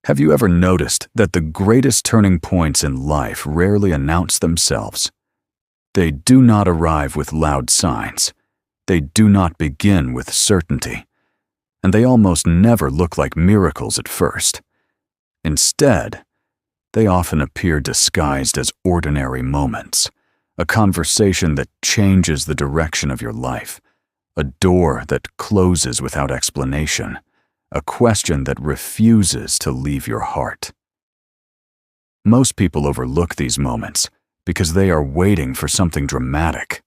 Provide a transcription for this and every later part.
Have you ever noticed that the greatest turning points in life rarely announce themselves? They do not arrive with loud signs. They do not begin with certainty. And they almost never look like miracles at first. Instead, they often appear disguised as ordinary moments, a conversation that changes the direction of your life, a door that closes without explanation, a question that refuses to leave your heart. Most people overlook these moments because they are waiting for something dramatic.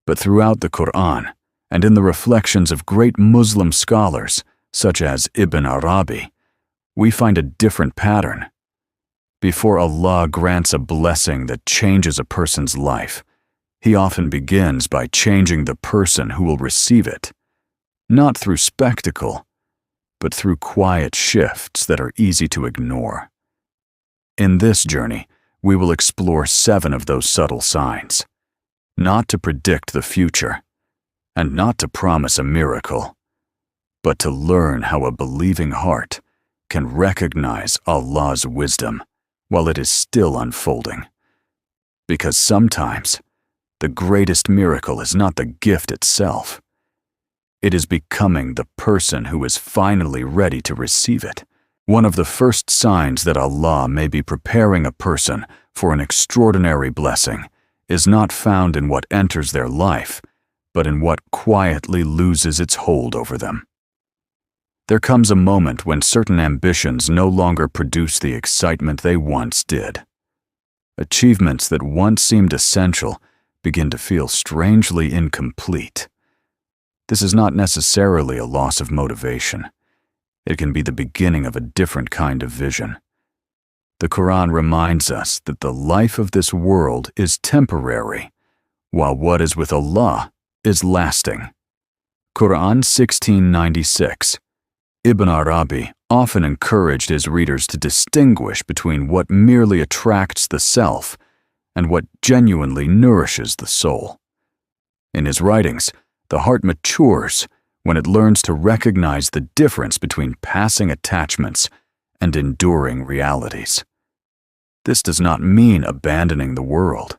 But throughout the Qur'an, and in the reflections of great Muslim scholars, such as Ibn Arabi, we find a different pattern. Before Allah grants a blessing that changes a person's life, He often begins by changing the person who will receive it, not through spectacle, but through quiet shifts that are easy to ignore. In this journey, we will explore 7 of those subtle signs, not to predict the future, and not to promise a miracle, but to learn how a believing heart can recognize Allah's wisdom while it is still unfolding. Because sometimes, the greatest miracle is not the gift itself. It is becoming the person who is finally ready to receive it. One of the first signs that Allah may be preparing a person for an extraordinary blessing is not found in what enters their life, but in what quietly loses its hold over them. There comes a moment when certain ambitions no longer produce the excitement they once did. Achievements that once seemed essential begin to feel strangely incomplete. This is not necessarily a loss of motivation. It can be the beginning of a different kind of vision. The Qur'an reminds us that the life of this world is temporary, while what is with Allah is lasting. Qur'an 1696. Ibn Arabi often encouraged his readers to distinguish between what merely attracts the self and what genuinely nourishes the soul. In his writings, the heart matures when it learns to recognize the difference between passing attachments and enduring realities. This does not mean abandoning the world.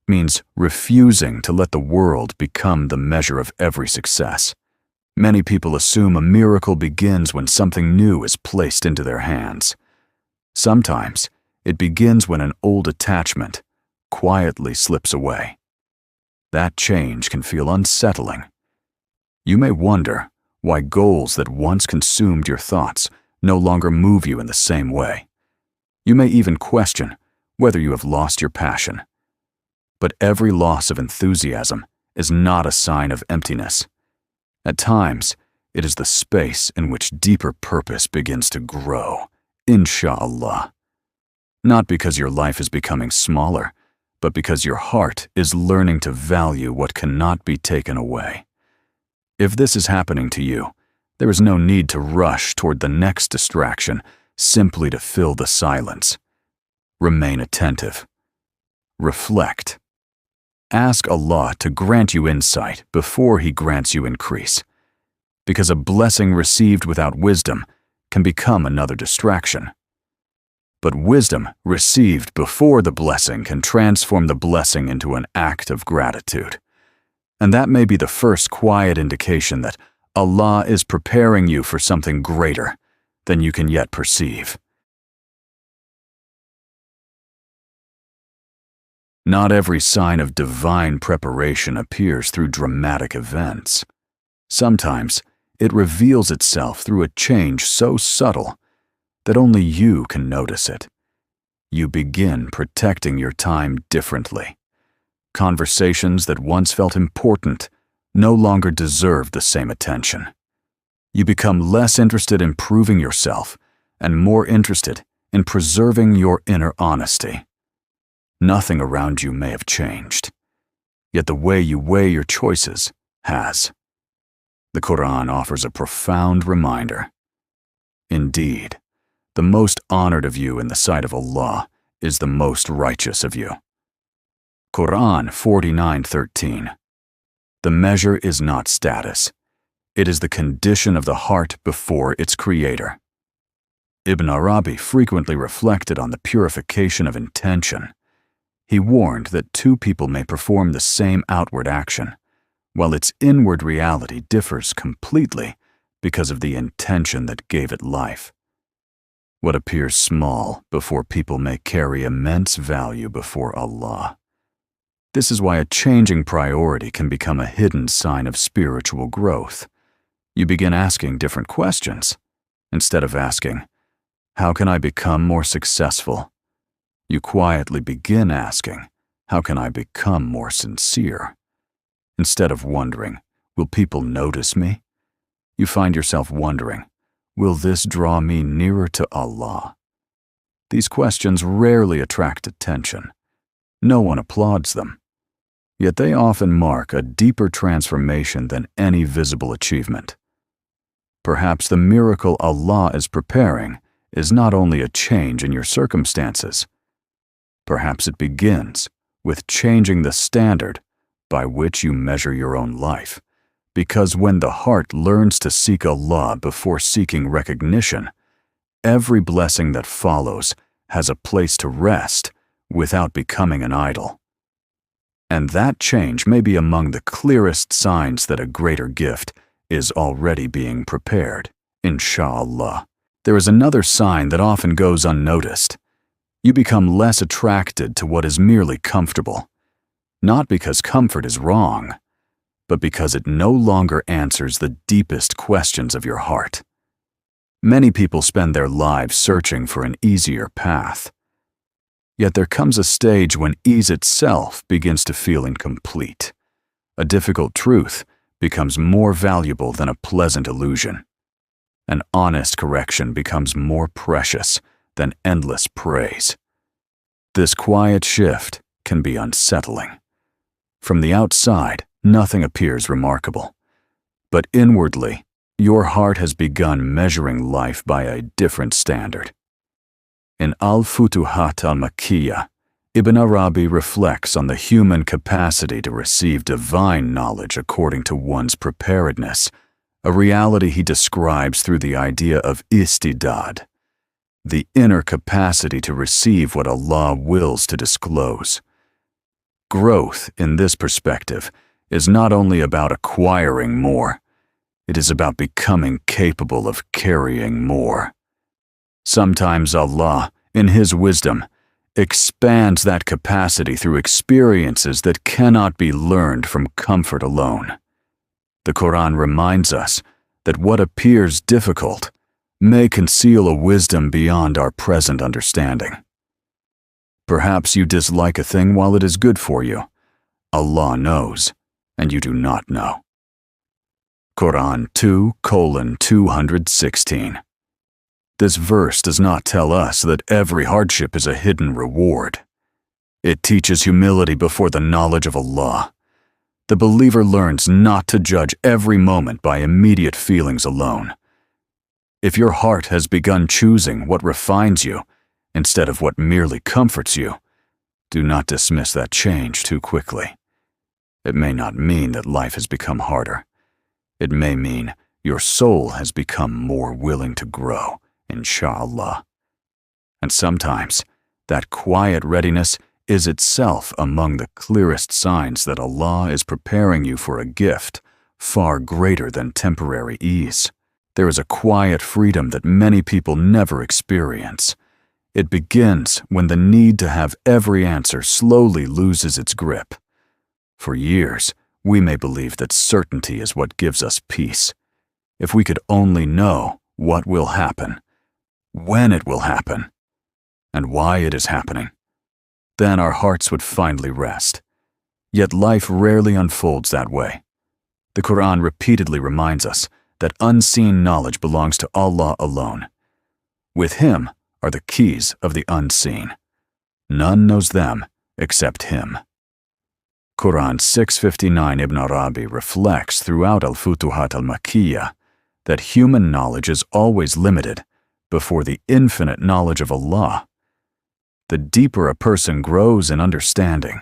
It means refusing to let the world become the measure of every success. Many people assume a miracle begins when something new is placed into their hands. Sometimes, it begins when an old attachment quietly slips away. That change can feel unsettling. You may wonder why goals that once consumed your thoughts no longer move you in the same way. You may even question whether you have lost your passion. But every loss of enthusiasm is not a sign of emptiness. At times, it is the space in which deeper purpose begins to grow, insha'Allah. Not because your life is becoming smaller, but because your heart is learning to value what cannot be taken away. If this is happening to you, there is no need to rush toward the next distraction simply to fill the silence. Remain attentive. Reflect. Ask Allah to grant you insight before He grants you increase, because a blessing received without wisdom can become another distraction. But wisdom received before the blessing can transform the blessing into an act of gratitude. And that may be the first quiet indication that Allah is preparing you for something greater than you can yet perceive. Not every sign of divine preparation appears through dramatic events. Sometimes, it reveals itself through a change so subtle that only you can notice it. You begin protecting your time differently. Conversations that once felt important no longer deserve the same attention. You become less interested in proving yourself and more interested in preserving your inner honesty. Nothing around you may have changed, yet the way you weigh your choices has. The Qur'an offers a profound reminder. Indeed, the most honored of you in the sight of Allah is the most righteous of you. Qur'an 49:13. The measure is not status. It is the condition of the heart before its creator. Ibn Arabi frequently reflected on the purification of intention. He warned that two people may perform the same outward action, while its inward reality differs completely because of the intention that gave it life. What appears small before people may carry immense value before Allah. This is why a changing priority can become a hidden sign of spiritual growth. You begin asking different questions. Instead of asking, "How can I become more successful?" you quietly begin asking, "How can I become more sincere?" Instead of wondering, "Will people notice me?" you find yourself wondering, "Will this draw me nearer to Allah?" These questions rarely attract attention. No one applauds them. Yet they often mark a deeper transformation than any visible achievement. Perhaps the miracle Allah is preparing is not only a change in your circumstances. Perhaps it begins with changing the standard by which you measure your own life. Because when the heart learns to seek Allah before seeking recognition, every blessing that follows has a place to rest without becoming an idol. And that change may be among the clearest signs that a greater gift is already being prepared, inshallah. There is another sign that often goes unnoticed. You become less attracted to what is merely comfortable, not because comfort is wrong, but because it no longer answers the deepest questions of your heart. Many people spend their lives searching for an easier path. Yet there comes a stage when ease itself begins to feel incomplete. A difficult truth becomes more valuable than a pleasant illusion. An honest correction becomes more precious than endless praise. This quiet shift can be unsettling. From the outside, nothing appears remarkable. But inwardly, your heart has begun measuring life by a different standard. In Al-Futuhat al-Makkiyah, Ibn Arabi reflects on the human capacity to receive divine knowledge according to one's preparedness, a reality he describes through the idea of Isti'dad, the inner capacity to receive what Allah wills to disclose. Growth, in this perspective, is not only about acquiring more, it is about becoming capable of carrying more. Sometimes Allah, in His wisdom, expands that capacity through experiences that cannot be learned from comfort alone. The Qur'an reminds us that what appears difficult may conceal a wisdom beyond our present understanding. Perhaps you dislike a thing while it is good for you. Allah knows, and you do not know. Qur'an 2:216. This verse does not tell us that every hardship is a hidden reward. It teaches humility before the knowledge of Allah. The believer learns not to judge every moment by immediate feelings alone. If your heart has begun choosing what refines you instead of what merely comforts you, do not dismiss that change too quickly. It may not mean that life has become harder. It may mean your soul has become more willing to grow, inshallah. And sometimes, that quiet readiness is itself among the clearest signs that Allah is preparing you for a gift far greater than temporary ease. There is a quiet freedom that many people never experience. It begins when the need to have every answer slowly loses its grip. For years, we may believe that certainty is what gives us peace. If we could only know what will happen, when it will happen, and why it is happening, then our hearts would finally rest. Yet life rarely unfolds that way. The Qur'an repeatedly reminds us that unseen knowledge belongs to Allah alone. With Him are the keys of the unseen. None knows them except Him. Qur'an 6:59 Ibn Arabi reflects throughout Al-Futuhat al-Makkiyah that human knowledge is always limited before the infinite knowledge of Allah. The deeper a person grows in understanding,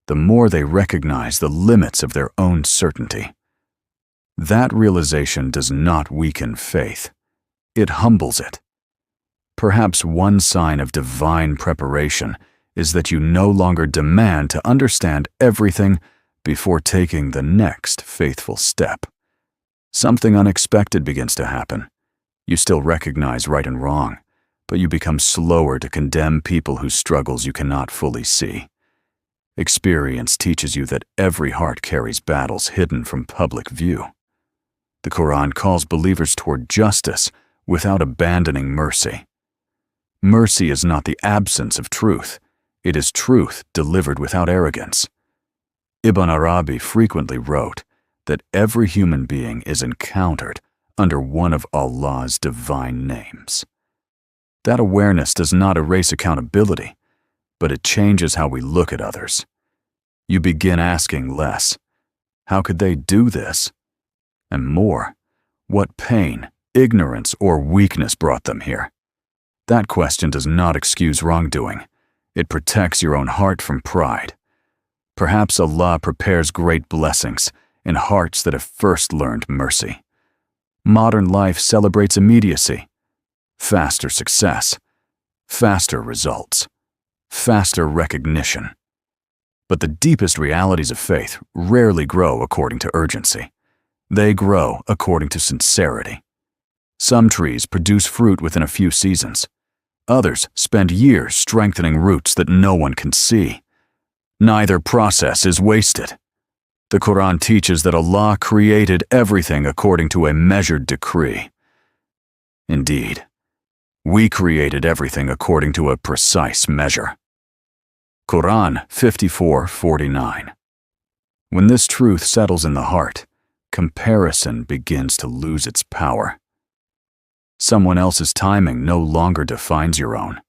the more they recognize the limits of their own certainty. That realization does not weaken faith. It humbles it. Perhaps one sign of divine preparation is that you no longer demand to understand everything before taking the next faithful step. Something unexpected begins to happen. You still recognize right and wrong, but you become slower to condemn people whose struggles you cannot fully see. Experience teaches you that every heart carries battles hidden from public view. The Qur'an calls believers toward justice without abandoning mercy. Mercy is not the absence of truth. It is truth delivered without arrogance. Ibn Arabi frequently wrote that every human being is encountered under one of Allah's divine names. That awareness does not erase accountability, but it changes how we look at others. You begin asking less, how could they do this? And more, what pain, ignorance, or weakness brought them here? That question does not excuse wrongdoing. It protects your own heart from pride. Perhaps Allah prepares great blessings in hearts that have first learned mercy. Modern life celebrates immediacy, faster success, faster results, faster recognition. But the deepest realities of faith rarely grow according to urgency. They grow according to sincerity. Some trees produce fruit within a few seasons. Others spend years strengthening roots that no one can see. Neither process is wasted. The Qur'an teaches that Allah created everything according to a measured decree. Indeed, we created everything according to a precise measure. Qur'an 54:49. When this truth settles in the heart, comparison begins to lose its power. Someone else's timing no longer defines your own.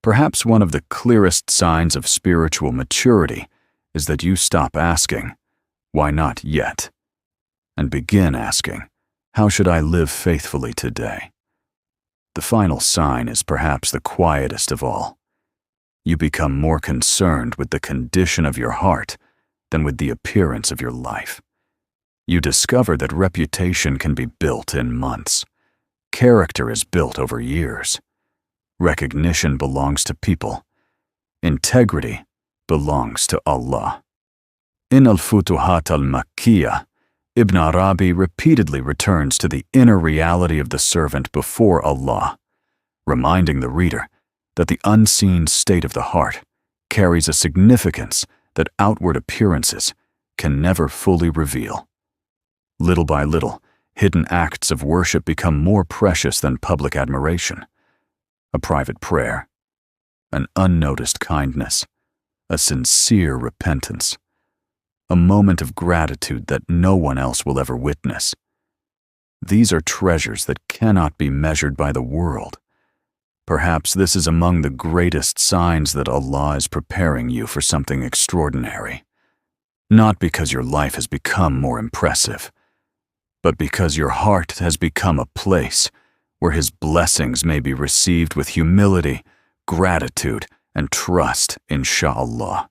Perhaps one of the clearest signs of spiritual maturity is that you stop asking, "Why not yet?" and begin asking, "How should I live faithfully today?" The final sign is perhaps the quietest of all. You become more concerned with the condition of your heart than with the appearance of your life. You discover that reputation can be built in months. Character is built over years. Recognition belongs to people. Integrity belongs to Allah. In Al-Futuhat al-Makkiyah, Ibn Arabi repeatedly returns to the inner reality of the servant before Allah, reminding the reader that the unseen state of the heart carries a significance that outward appearances can never fully reveal. Little by little, hidden acts of worship become more precious than public admiration. A private prayer, an unnoticed kindness, a sincere repentance, a moment of gratitude that no one else will ever witness. These are treasures that cannot be measured by the world. Perhaps this is among the greatest signs that Allah is preparing you for something extraordinary. Not because your life has become more impressive, but because your heart has become a place where His blessings may be received with humility, gratitude, and trust, inshallah.